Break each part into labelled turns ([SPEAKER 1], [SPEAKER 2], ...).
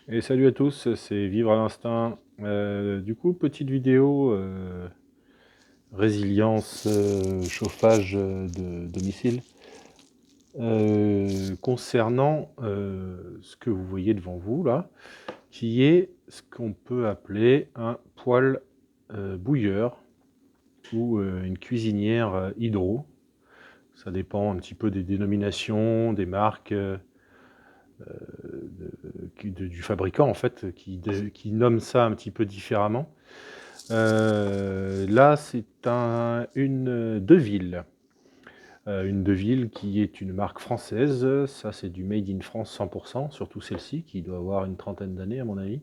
[SPEAKER 1] Et salut à tous, c'est Vivre à l'instinct. Du coup, petite vidéo résilience, chauffage de domicile, concernant ce que vous voyez devant vous là, qui est ce qu'on peut appeler un poêle bouilleur ou une cuisinière hydro. Ça dépend un petit peu des dénominations, des marques, du fabricant en fait, qui nomme ça un petit peu différemment. Là, c'est une Deville. Une Deville qui est une marque française. Ça, c'est du made in France 100%, surtout celle-ci, qui doit avoir une trentaine d'années, à mon avis.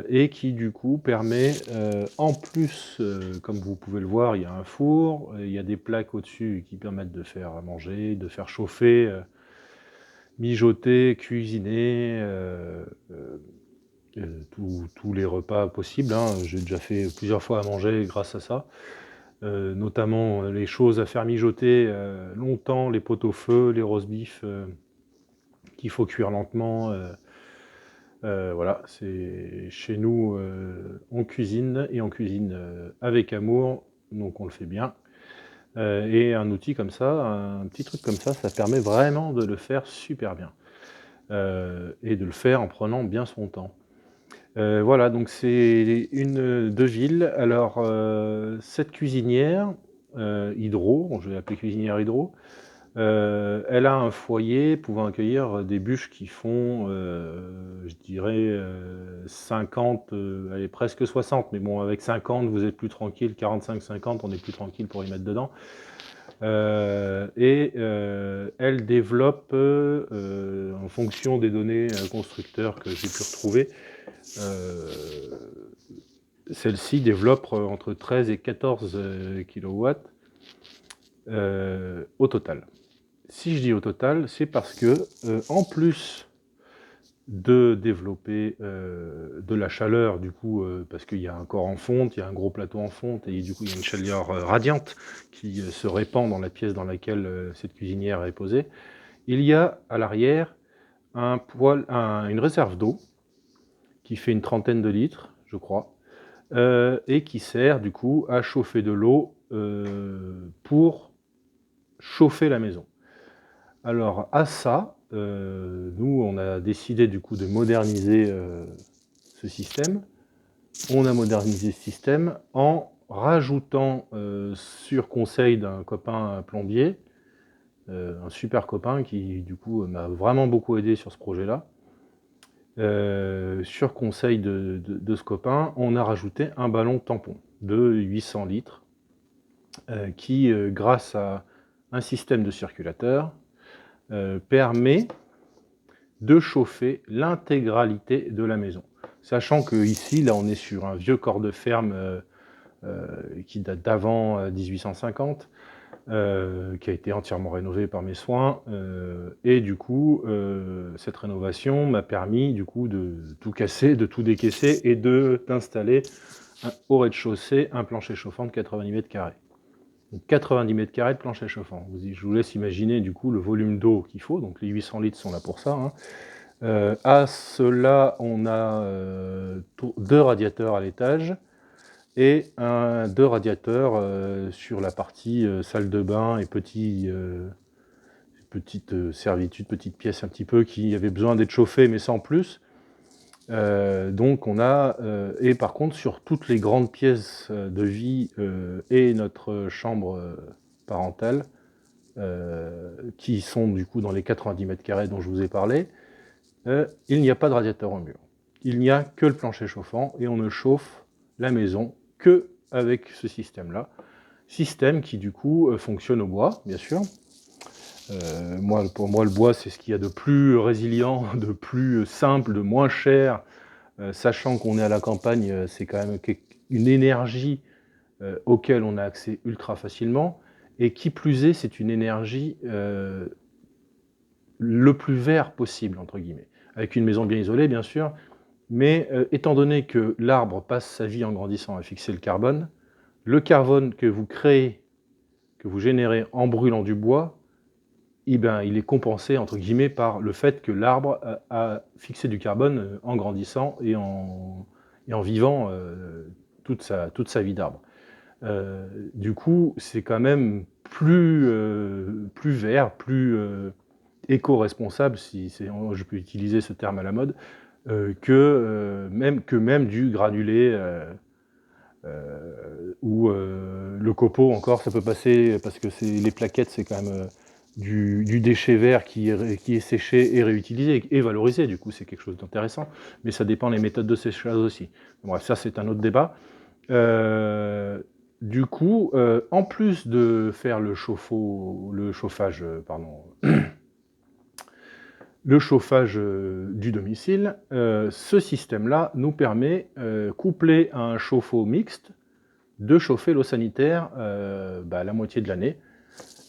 [SPEAKER 1] Et qui, du coup, permet, en plus, comme vous pouvez le voir, il y a un four, il y a des plaques au-dessus qui permettent de faire à manger, de faire chauffer, mijoter, cuisiner, tous les repas possibles, hein. J'ai déjà fait plusieurs fois à manger grâce à ça. Notamment les choses à faire mijoter longtemps, les pot-au-feu, les roast-beef qu'il faut cuire lentement. Voilà, c'est chez nous, on cuisine et on cuisine avec amour, donc on le fait bien. Et un outil comme ça, un petit truc comme ça permet vraiment de le faire super bien. Et de le faire en prenant bien son temps. Voilà, donc c'est une Deville. Alors, cette cuisinière hydro, bon, je vais l'appeler cuisinière hydro, elle a un foyer pouvant accueillir des bûches qui font, je dirais, 50, allez, presque 60, mais bon, avec 50, vous êtes plus tranquille, 45-50, on est plus tranquille pour y mettre dedans. Elle développe, en fonction des données constructeurs que j'ai pu retrouver, celle-ci développe entre 13 et 14 kilowatts au total. Si je dis au total, c'est parce que, en plus de développer de la chaleur, du coup, parce qu'il y a un corps en fonte, il y a un gros plateau en fonte, et du coup, il y a une chaleur radiante qui se répand dans la pièce dans laquelle cette cuisinière est posée, il y a à l'arrière une réserve d'eau qui fait une trentaine de litres, je crois, et qui sert du coup à chauffer de l'eau pour chauffer la maison. Alors à ça, nous on a décidé du coup de moderniser ce système. On a modernisé ce système en rajoutant, sur conseil d'un copain plombier, un super copain qui du coup m'a vraiment beaucoup aidé sur ce projet-là. Sur conseil de ce copain, on a rajouté un ballon tampon de 800 litres qui, grâce à un système de circulateur, permet de chauffer l'intégralité de la maison. Sachant que ici, là, on est sur un vieux corps de ferme qui date d'avant 1850, qui a été entièrement rénové par mes soins, et du coup, cette rénovation m'a permis du coup de tout casser, de tout décaisser et d'installer au rez-de-chaussée un plancher chauffant de 90 mètres carrés. Donc 90 mètres carrés de plancher chauffant. Je vous laisse imaginer du coup le volume d'eau qu'il faut, donc les 800 litres sont là pour ça, hein. À cela, on a deux radiateurs à l'étage et deux radiateurs sur la partie salle de bain et petite servitude, petite pièce un petit peu qui avait besoin d'être chauffée mais sans plus. Donc on a, et par contre sur toutes les grandes pièces de vie et notre chambre parentale, qui sont du coup dans les 90 mètres carrés dont je vous ai parlé, il n'y a pas de radiateur au mur. Il n'y a que le plancher chauffant et on ne chauffe la maison que avec ce système-là. Système qui du coup fonctionne au bois, bien sûr. Pour moi, le bois, c'est ce qu'il y a de plus résilient, de plus simple, de moins cher, sachant qu'on est à la campagne, c'est quand même une énergie auquel on a accès ultra facilement, et qui plus est, c'est une énergie le plus vert possible, entre guillemets, avec une maison bien isolée, bien sûr, mais étant donné que l'arbre passe sa vie en grandissant à fixer le carbone que vous créez, que vous générez en brûlant du bois, il est compensé entre guillemets par le fait que l'arbre a fixé du carbone en grandissant et en vivant toute sa vie d'arbre. Du coup, c'est quand même plus vert, plus éco-responsable, si je peux utiliser ce terme à la mode, que même du granulé ou le copeau encore, ça peut passer parce que les plaquettes, c'est quand même du déchet vert qui est séché et réutilisé et valorisé. Du coup, c'est quelque chose d'intéressant, mais ça dépend des méthodes de séchage aussi. Bref, ça, c'est un autre débat. Du coup, en plus de faire le chauffage, le chauffage du domicile, ce système-là nous permet, couplé à un chauffe-eau mixte, de chauffer l'eau sanitaire la moitié de l'année.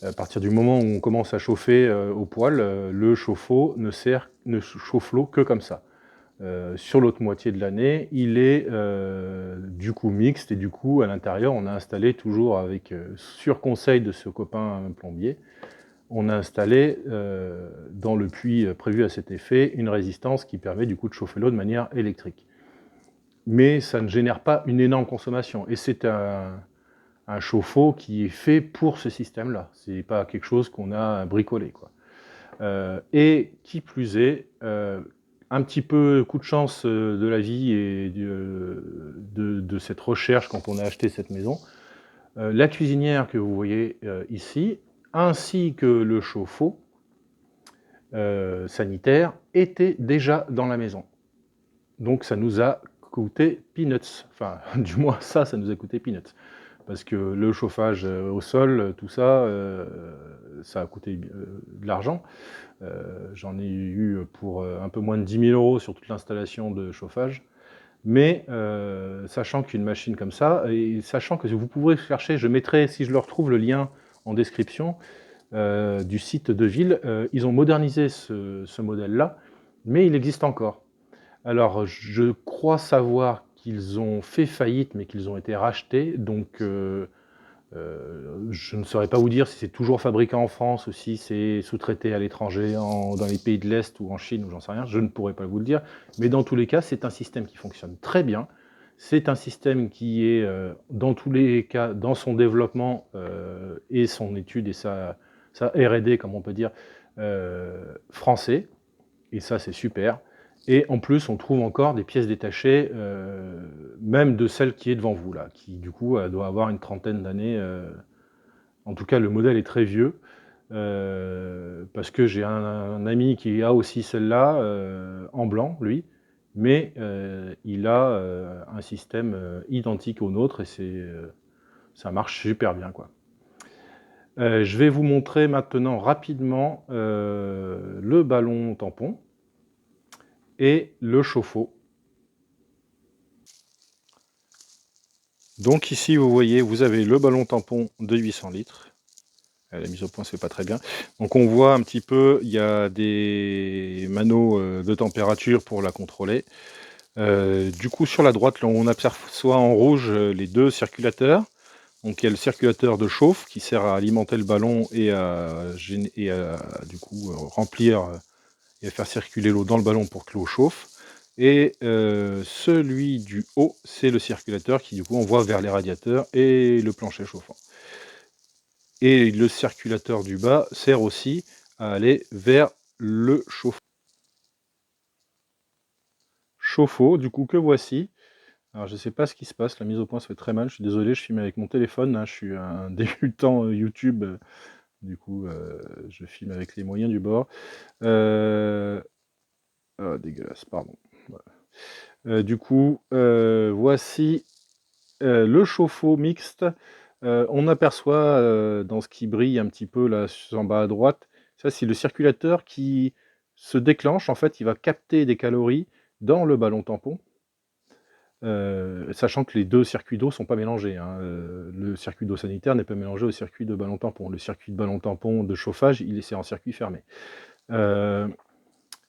[SPEAKER 1] À partir du moment où on commence à chauffer au poêle, le chauffe-eau ne chauffe l'eau que comme ça. Sur l'autre moitié de l'année, il est du coup mixte et du coup à l'intérieur on a installé toujours sur conseil de ce copain plombier, on a installé dans le puits prévu à cet effet une résistance qui permet du coup de chauffer l'eau de manière électrique. Mais ça ne génère pas une énorme consommation et c'est un chauffe-eau qui est fait pour ce système-là. C'est pas quelque chose qu'on a bricolé, quoi. Et qui plus est, un petit peu coup de chance de la vie et de cette recherche quand on a acheté cette maison, la cuisinière que vous voyez ici, ainsi que le chauffe-eau sanitaire, étaient déjà dans la maison. Donc ça nous a coûté peanuts. Enfin, du moins ça nous a coûté peanuts. Parce que le chauffage au sol, tout ça, ça a coûté de l'argent. J'en ai eu pour un peu moins de 10 000 € sur toute l'installation de chauffage. Mais sachant qu'une machine comme ça, et sachant que vous pourrez chercher, je mettrai, si je le retrouve, le lien en description du site de Ville. Ils ont modernisé ce modèle-là, mais il existe encore. Alors, je crois savoir qu'ils ont fait faillite, mais qu'ils ont été rachetés, donc je ne saurais pas vous dire si c'est toujours fabriqué en France ou si c'est sous-traité à l'étranger, dans les pays de l'Est ou en Chine, ou j'en sais rien, je ne pourrais pas vous le dire. Mais dans tous les cas, c'est un système qui fonctionne très bien. C'est un système qui est, dans tous les cas, dans son développement et son étude et sa R&D, comme on peut dire, français. Et ça, c'est super. Et en plus, on trouve encore des pièces détachées, même de celle qui est devant vous, là, qui du coup doit avoir une trentaine d'années. En tout cas, le modèle est très vieux, parce que j'ai un ami qui a aussi celle-là, en blanc, lui, mais il a un système identique au nôtre et ça marche super bien, quoi. Je vais vous montrer maintenant rapidement le ballon tampon et le chauffe-eau. Donc ici, vous voyez, vous avez le ballon tampon de 800 litres. La mise au point, c'est pas très bien. Donc on voit un petit peu, il y a des manos de température pour la contrôler. Du coup, sur la droite, là, on aperçoit en rouge les deux circulateurs. Donc il y a le circulateur de chauffe qui sert à alimenter le ballon et à du coup remplir et à faire circuler l'eau dans le ballon pour que l'eau chauffe. Et celui du haut, c'est le circulateur qui du coup envoie vers les radiateurs et le plancher chauffant. Et le circulateur du bas sert aussi à aller vers le chauffe-eau, du coup que voici. Alors je sais pas ce qui se passe, la mise au point se fait très mal, je suis désolé, je filme avec mon téléphone, hein, je suis un débutant YouTube, du coup je filme avec les moyens du bord. Dégueulasse, pardon. Voilà. Du coup, voici le chauffe-eau mixte. On aperçoit dans ce qui brille un petit peu là en bas à droite, ça c'est le circulateur qui se déclenche. En fait, il va capter des calories dans le ballon tampon, sachant que les deux circuits d'eau sont pas mélangés, hein. Le circuit d'eau sanitaire n'est pas mélangé au circuit de ballon tampon. Le circuit de ballon tampon de chauffage, c'est en circuit fermé.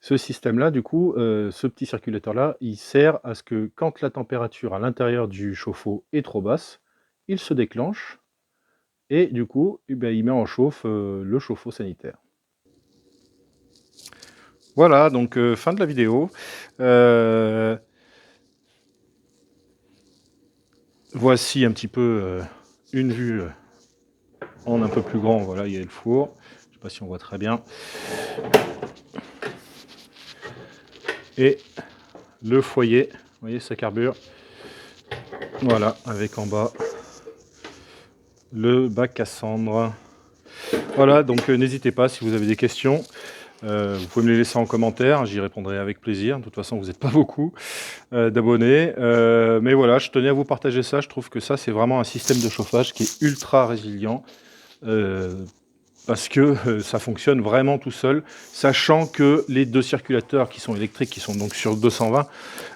[SPEAKER 1] Ce système-là, du coup, ce petit circulateur-là, il sert à ce que quand la température à l'intérieur du chauffe-eau est trop basse, il se déclenche et du coup, il met en chauffe le chauffe-eau sanitaire. Voilà, donc fin de la vidéo. Voici un petit peu une vue en un peu plus grand. Voilà, il y a le four. Je ne sais pas si on voit très bien. Et le foyer, vous voyez, ça carbure. Voilà, avec en bas le bac à cendres. Voilà, donc n'hésitez pas si vous avez des questions. Vous pouvez me les laisser en commentaire, j'y répondrai avec plaisir. De toute façon, vous n'êtes pas beaucoup d'abonnés. Mais voilà, je tenais à vous partager ça. Je trouve que ça, c'est vraiment un système de chauffage qui est ultra résilient. Parce que ça fonctionne vraiment tout seul, sachant que les deux circulateurs qui sont électriques, qui sont donc sur 220,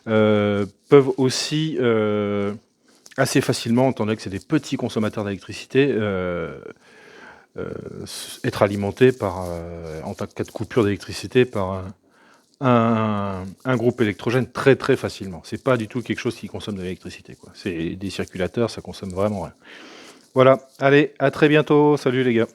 [SPEAKER 1] peuvent aussi assez facilement, étant donné que c'est des petits consommateurs d'électricité, être alimentés par, en cas de coupure d'électricité par un groupe électrogène très très facilement. C'est pas du tout quelque chose qui consomme de l'électricité, quoi. C'est des circulateurs, ça consomme vraiment rien. Voilà, allez, à très bientôt, salut les gars.